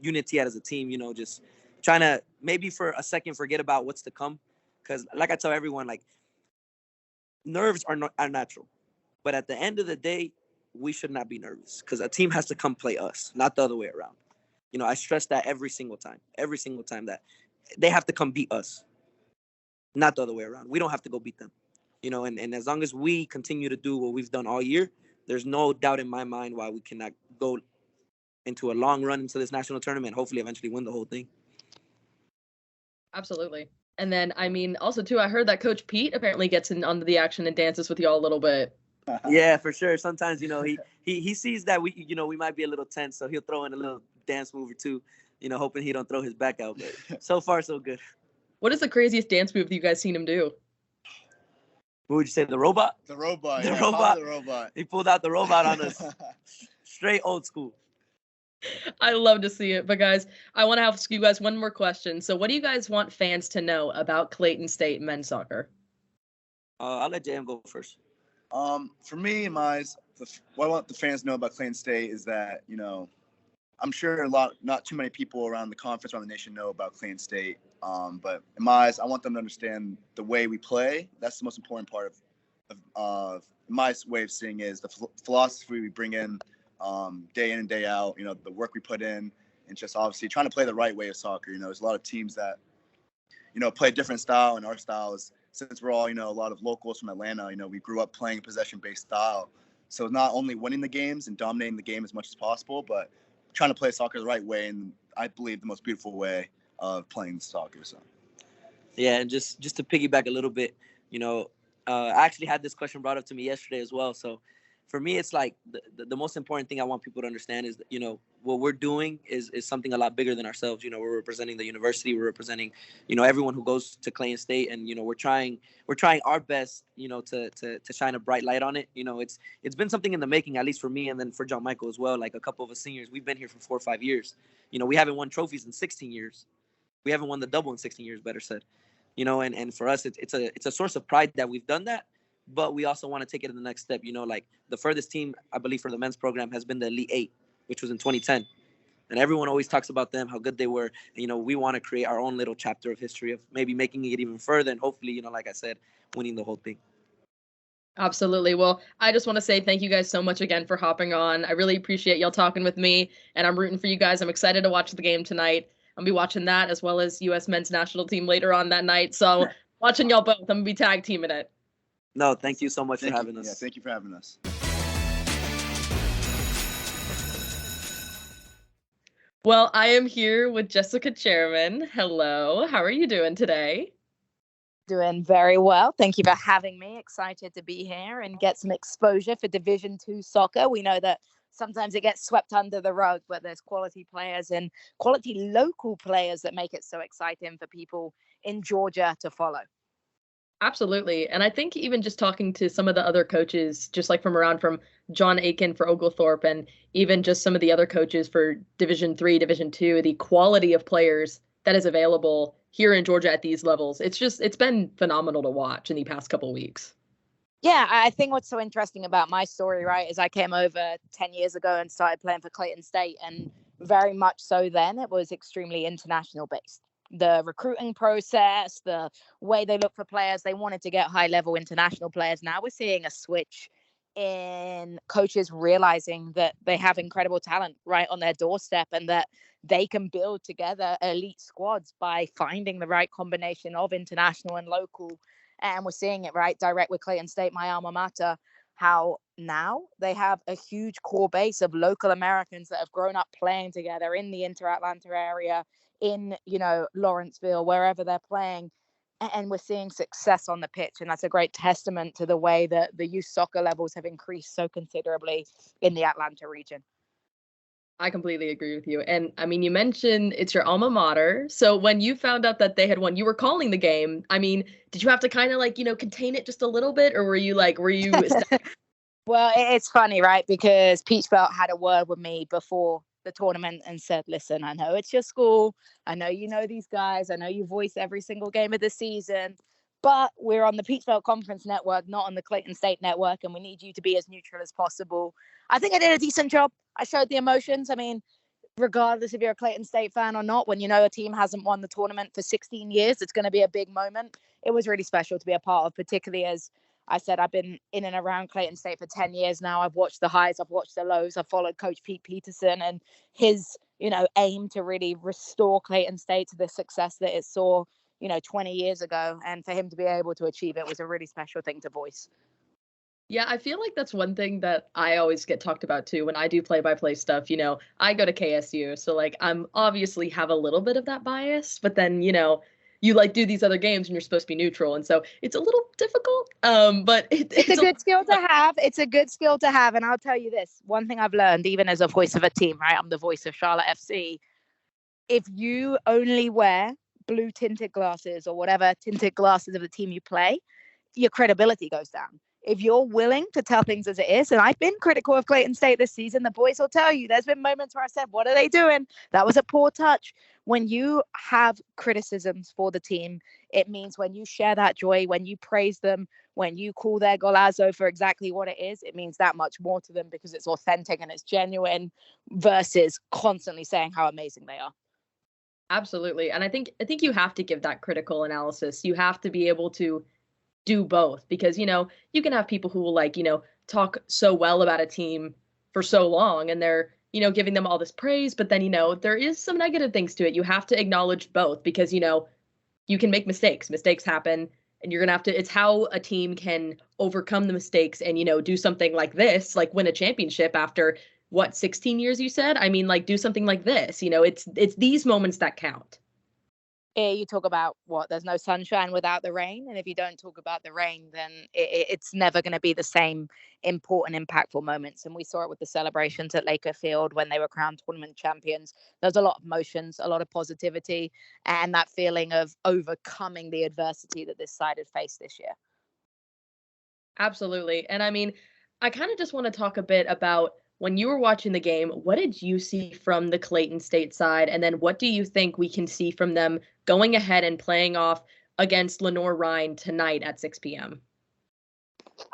unity as a team, you know, just trying to maybe for a second forget about what's to come. Because like I tell everyone, like nerves are natural. But at the end of the day, we should not be nervous because a team has to come play us, not the other way around. You know, I stress that every single time that they have to come beat us, not the other way around. We don't have to go beat them, you know, and as long as we continue to do what we've done all year, there's no doubt in my mind why we cannot go into a long run into this national tournament, hopefully eventually win the whole thing. Absolutely. And then, I mean, also, too, I heard that Coach Pete apparently gets in onto the action and dances with y'all a little bit. Yeah, for sure. Sometimes, you know, he sees that we, you know, we might be a little tense, so he'll throw in a little dance move or two, you know, hoping he don't throw his back out. But so far, so good. What is the craziest dance move that you guys seen him do? What would you say, the robot? The robot. The yeah, robot. The robot. He pulled out the robot on us. Straight old school. I love to see it. But, guys, I want to ask you guys one more question. So what do you guys want fans to know about Clayton State men's soccer? I'll let JM go first. For me and my eyes, what I want the fans to know about Clayton State is that, you know, I'm sure not too many people around the conference, around the nation know about Clayton State. But in my eyes, I want them to understand the way we play. That's the most important part of my way of seeing is the philosophy we bring in day in and day out, you know, the work we put in, and just obviously trying to play the right way of soccer. You know, there's a lot of teams that, you know, play a different style, and our style is, since we're all, you know, a lot of locals from Atlanta, you know, we grew up playing a possession-based style. So not only winning the games and dominating the game as much as possible, but trying to play soccer the right way, and I believe the most beautiful way of playing soccer. So, yeah, and just to piggyback a little bit, you know, I actually had this question brought up to me yesterday as well. So, for me, it's like the most important thing I want people to understand is that, you know, what we're doing is something a lot bigger than ourselves. You know, we're representing the university, we're representing, you know, everyone who goes to Clayton State, and, you know, we're trying our best, you know, to shine a bright light on it. You know, it's been something in the making, at least for me, and then for John Michael as well. Like a couple of us seniors, we've been here for 4 or 5 years. You know, we haven't won trophies in 16 years. We haven't won the double in 16 years, better said. You know, and for us, it's a source of pride that we've done that. But we also want to take it to the next step. You know, like the furthest team, I believe, for the men's program has been the Elite 8, which was in 2010. And everyone always talks about them, how good they were. And, you know, we want to create our own little chapter of history of maybe making it even further and hopefully, you know, like I said, winning the whole thing. Absolutely. Well, I just want to say thank you guys so much again for hopping on. I really appreciate y'all talking with me, and I'm rooting for you guys. I'm excited to watch the game tonight. I'll be watching that as well as U.S. men's national team later on that night. So watching y'all both, I'm going to be tag teaming it. No, thank you so much for Thank you. having us. Yeah, thank you for having us. Well, I am here with Jessica Charman. Hello. How are you doing today? Doing very well. Thank you for having me. Excited to be here and get some exposure for Division II soccer. We know that sometimes it gets swept under the rug, but there's quality players and quality local players that make it so exciting for people in Georgia to follow. Absolutely. And I think even just talking to some of the other coaches, just like from John Aiken for Oglethorpe and even just some of the other coaches for Division III, Division II, the quality of players that is available here in Georgia at these levels. It's been phenomenal to watch in the past couple of weeks. Yeah, I think what's so interesting about my story, right, is I came over 10 years ago and started playing for Clayton State. And very much so then, it was extremely international based. The recruiting process, the way they look for players, they wanted to get high level international players. Now we're seeing a switch in coaches realizing that they have incredible talent right on their doorstep and that they can build together elite squads by finding the right combination of international and local. And we're seeing it right direct with Clayton State, my alma mater, how now they have a huge core base of local Americans that have grown up playing together in the Inter-Atlanta area, in, Lawrenceville, wherever they're playing. And we're seeing success on the pitch. And that's a great testament to the way that the youth soccer levels have increased so considerably in the Atlanta region. I completely agree with you. And I mean, you mentioned it's your alma mater. So when you found out that they had won, you were calling the game. I mean, did you have to kind of contain it just a little bit? Or were you Well, it's funny, right? Because Peach Belt had a word with me before the tournament and said, listen, I know it's your school. I know you know these guys. I know you voice every single game of the season. But we're on the Peach Belt Conference Network, not on the Clayton State Network. And we need you to be as neutral as possible. I think I did a decent job. I showed the emotions. I mean, regardless if you're a Clayton State fan or not, when you know a team hasn't won the tournament for 16 years, it's going to be a big moment. It was really special to be a part of, particularly as I said, I've been in and around Clayton State for 10 years now. I've watched the highs, I've watched the lows. I've followed Coach Pete Peterson and his, aim to really restore Clayton State to the success that it saw, 20 years ago. And for him to be able to achieve it was a really special thing to voice. Yeah, I feel like that's one thing that I always get talked about too when I do play-by-play stuff. I go to KSU, so I'm obviously have a little bit of that bias, but then, you do these other games and you're supposed to be neutral. And so it's a little difficult, but it's a good skill to have. It's a good skill to have. And I'll tell you this, one thing I've learned, even as a voice of a team, right? I'm the voice of Charlotte FC. If you only wear blue tinted glasses or whatever tinted glasses of the team you play, your credibility goes down. If you're willing to tell things as it is, and I've been critical of Clayton State this season, the boys will tell you there's been moments where I said, what are they doing? That was a poor touch. When you have criticisms for the team, it means when you share that joy, when you praise them, when you call their golazo for exactly what it is, it means that much more to them because it's authentic and it's genuine versus constantly saying how amazing they are. Absolutely. And I think you have to give that critical analysis. You have to be able to do both because, you can have people who will talk so well about a team for so long and they're, giving them all this praise, but then, there is some negative things to it. You have to acknowledge both because, you can make mistakes. Mistakes happen and you're going to have to, it's how a team can overcome the mistakes and, do something like this, like win a championship after 16 years you said? I mean, do something like this, it's these moments that count. You talk about there's no sunshine without the rain. And if you don't talk about the rain, then it's never going to be the same important, impactful moments. And we saw it with the celebrations at Laker Field when they were crowned tournament champions. There's a lot of emotions, a lot of positivity, and that feeling of overcoming the adversity that this side had faced this year. Absolutely. And I mean, I kind of just want to talk a bit about when you were watching the game, what did you see from the Clayton State side? And then what do you think we can see from them going ahead and playing off against Lenoir-Rhyne tonight at 6 p.m.?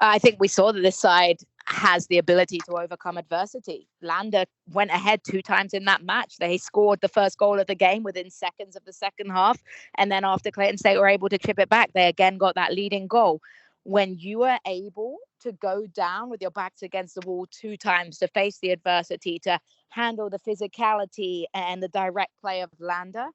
I think we saw that this side has the ability to overcome adversity. Lander went ahead 2 times in that match. They scored the first goal of the game within seconds of the second half. And then after Clayton State were able to chip it back, they again got that leading goal. when you are able to go down with your backs against the wall 2 times, to face the adversity, to handle the physicality and the direct play of Lander,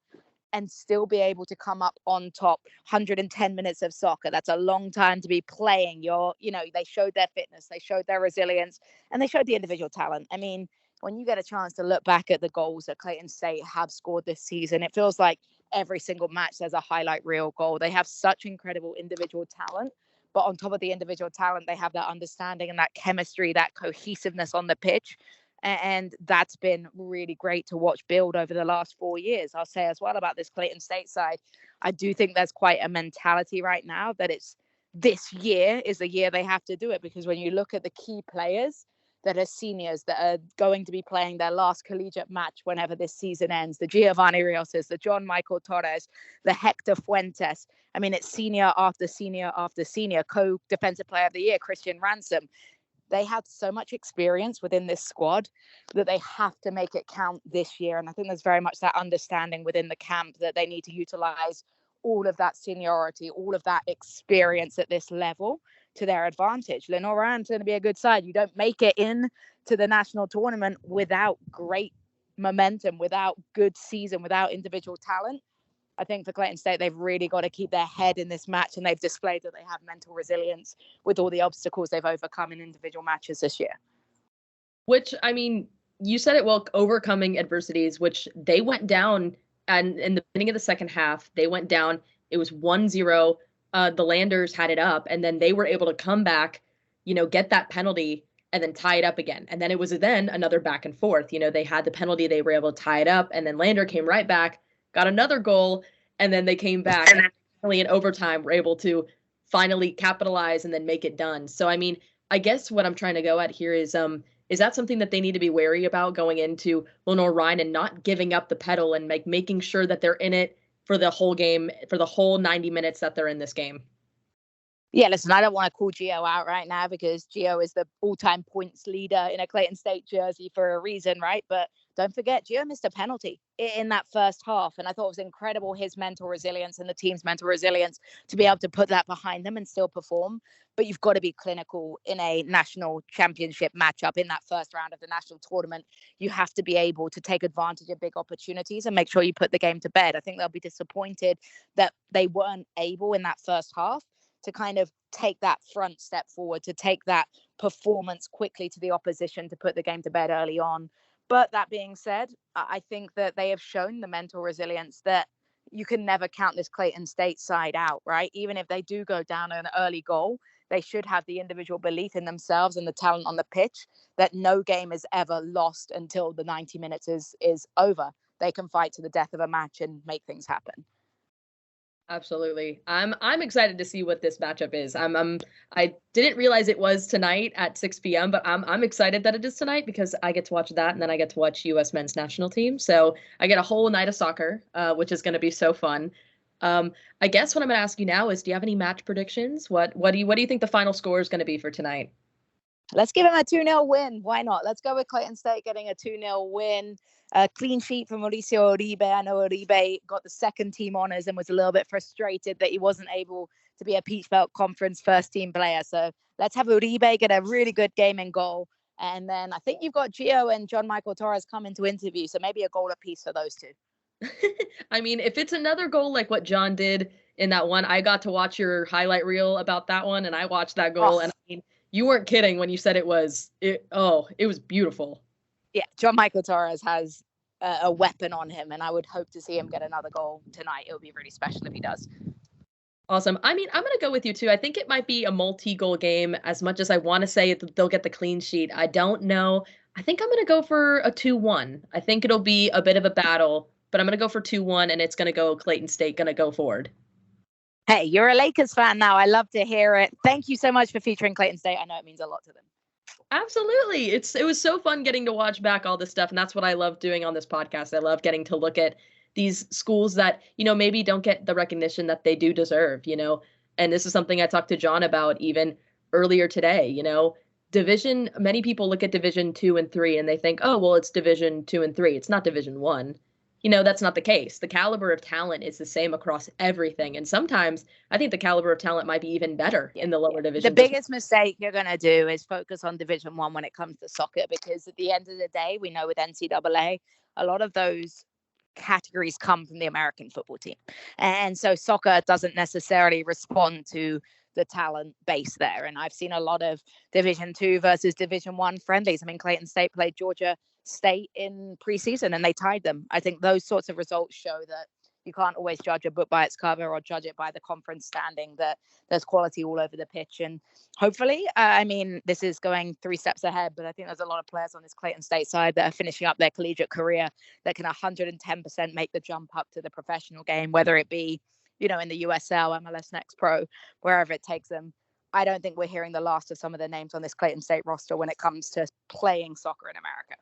and still be able to come up on top. 110 minutes of soccer, that's a long time to be playing. They showed their fitness, they showed their resilience, and they showed the individual talent. I mean, when you get a chance to look back at the goals that Clayton State have scored this season, it feels like every single match there's a highlight reel goal. They have such incredible individual talent, but on top of the individual talent, they have that understanding and that chemistry, that cohesiveness on the pitch. And that's been really great to watch build over the last 4 years. I'll say as well about this Clayton State side, I do think there's quite a mentality right now that it's this year is the year they have to do it, because when you look at the key players that are seniors that are going to be playing their last collegiate match whenever this season ends, the Giovanni Rioses, the John Michael Torres, the Hector Fuentes. I mean, it's senior after senior after senior. Co-defensive player of the year, Christian Ransom. They had so much experience within this squad that they have to make it count this year. And I think there's very much that understanding within the camp that they need to utilize all of that seniority, all of that experience at this level to their advantage. Lenore's going to be a good side. You don't make it in to the national tournament without great momentum, without good season, without individual talent. I think for Clayton State, they've really got to keep their head in this match, and they've displayed that they have mental resilience with all the obstacles they've overcome in individual matches this year. Which, I mean, you said it well, overcoming adversities, which they went down, and in the beginning of the second half, they went down. It was 1-0. The Landers had it up, and then they were able to come back, get that penalty, and then tie it up again. And then it was another back and forth. They had the penalty, they were able to tie it up, and then Lander came right back, got another goal, and then they came back and finally in overtime were able to finally capitalize and then make it done. So, I mean, I guess what I'm trying to go at here is that something that they need to be wary about going into Lenoir-Rhyne and not giving up the pedal and making sure that they're in it for the whole game, for the whole 90 minutes that they're in this game? Yeah, listen, I don't want to call Gio out right now because Gio is the all-time points leader in a Clayton State jersey for a reason, right? But don't forget, Gio missed a penalty in that first half. And I thought it was incredible, his mental resilience and the team's mental resilience to be able to put that behind them and still perform. But you've got to be clinical in a national championship matchup in that first round of the national tournament. You have to be able to take advantage of big opportunities and make sure you put the game to bed. I think they'll be disappointed that they weren't able in that first half to kind of take that front step forward, to take that performance quickly to the opposition, to put the game to bed early on. But that being said, I think that they have shown the mental resilience that you can never count this Clayton State side out, right? Even if they do go down an early goal, they should have the individual belief in themselves and the talent on the pitch that no game is ever lost until the 90 minutes is over. They can fight to the death of a match and make things happen. Absolutely. I'm excited to see what this matchup is. I didn't realize it was tonight at 6 p.m., but I'm excited that it is tonight because I get to watch that and then I get to watch U.S. men's national team. So I get a whole night of soccer, which is going to be so fun. I guess what I'm going to ask you now is, do you have any match predictions? What do you think the final score is going to be for tonight? Let's give them a 2-0 win. Why not? Let's go with Clayton State getting a 2-0 win. A clean sheet from Mauricio Uribe. I know Uribe got the second team honors and was a little bit frustrated that he wasn't able to be a Peach Belt Conference first team player. So let's have Uribe get a really good game and goal. And then I think you've got Gio and John Michael Torres coming to interview. So maybe a goal apiece for those two. I mean, if it's another goal like what John did in that one, I got to watch your highlight reel about that one and I watched that goal. And I mean, you weren't kidding when you said it was beautiful. Yeah, John Michael Torres has a weapon on him, and I would hope to see him get another goal tonight. It would be really special if he does. Awesome. I mean, I'm going to go with you too. I think it might be a multi-goal game as much as I want to say they'll get the clean sheet. I don't know. I think I'm going to go for a 2-1. I think it'll be a bit of a battle, but I'm going to go for 2-1, and it's going to go Clayton State, going to go forward. Hey, you're a Lakers fan now. I love to hear it. Thank you so much for featuring Clayton State. I know it means a lot to them. Absolutely. It was so fun getting to watch back all this stuff. And that's what I love doing on this podcast. I love getting to look at these schools that, maybe don't get the recognition that they do deserve, and this is something I talked to John about even earlier today, Division. Many people look at Division 2 and 3 and they think, oh, well, it's Division 2 and 3. It's not Division 1. that's not the case. The caliber of talent is the same across everything. And sometimes I think the caliber of talent might be even better in the lower divisions. The biggest mistake you're going to do is focus on Division One when it comes to soccer, because at the end of the day, we know with NCAA, a lot of those categories come from the American football team. And so soccer doesn't necessarily respond to the talent base there. And I've seen a lot of Division 2 versus Division 1 friendlies. I mean, Clayton State played Georgia State in preseason and they tied them. I think those sorts of results show that you can't always judge a book by its cover or judge it by the conference standing, that there's quality all over the pitch. And hopefully, I mean, this is going 3 steps ahead, but I think there's a lot of players on this Clayton State side that are finishing up their collegiate career that can 110% make the jump up to the professional game, whether it be, in the USL, MLS Next Pro, wherever it takes them. I don't think we're hearing the last of some of the names on this Clayton State roster when it comes to playing soccer in America.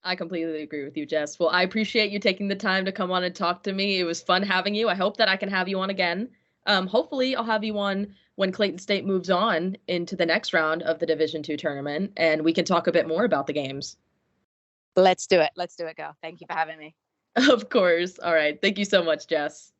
I completely agree with you, Jess. Well, I appreciate you taking the time to come on and talk to me. It was fun having you. I hope that I can have you on again. Hopefully, I'll have you on when Clayton State moves on into the next round of the Division II tournament, and we can talk a bit more about the games. Let's do it. Let's do it, girl. Thank you for having me. Of course. All right. Thank you so much, Jess.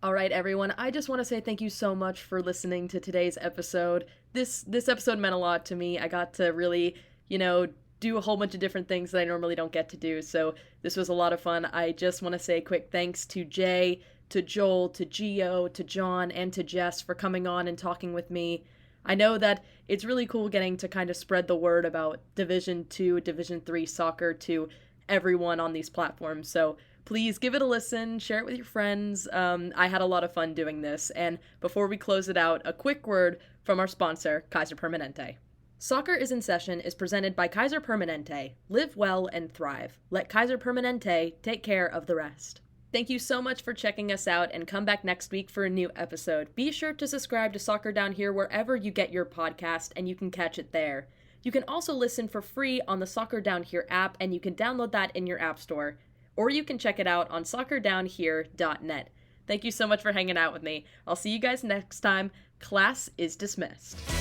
All right, everyone. I just want to say thank you so much for listening to today's episode. This episode meant a lot to me. I got to really, do a whole bunch of different things that I normally don't get to do. So this was a lot of fun. I just want to say a quick thanks to Jay, to Joel, to Gio, to John, and to Jess for coming on and talking with me. I know that it's really cool getting to kind of spread the word about Division II, Division III soccer to everyone on these platforms. So please give it a listen, share it with your friends. I had a lot of fun doing this. And before we close it out, a quick word from our sponsor, Kaiser Permanente. Soccer is in Session is presented by Kaiser Permanente. Live well and thrive. Let Kaiser Permanente take care of the rest. Thank you so much for checking us out, and come back next week for a new episode. Be sure to subscribe to Soccer Down Here wherever you get your podcast, and you can catch it there. You can also listen for free on the Soccer Down Here app, and you can download that in your app store. Or you can check it out on soccerdownhere.net. Thank you so much for hanging out with me. I'll see you guys next time. Class is dismissed.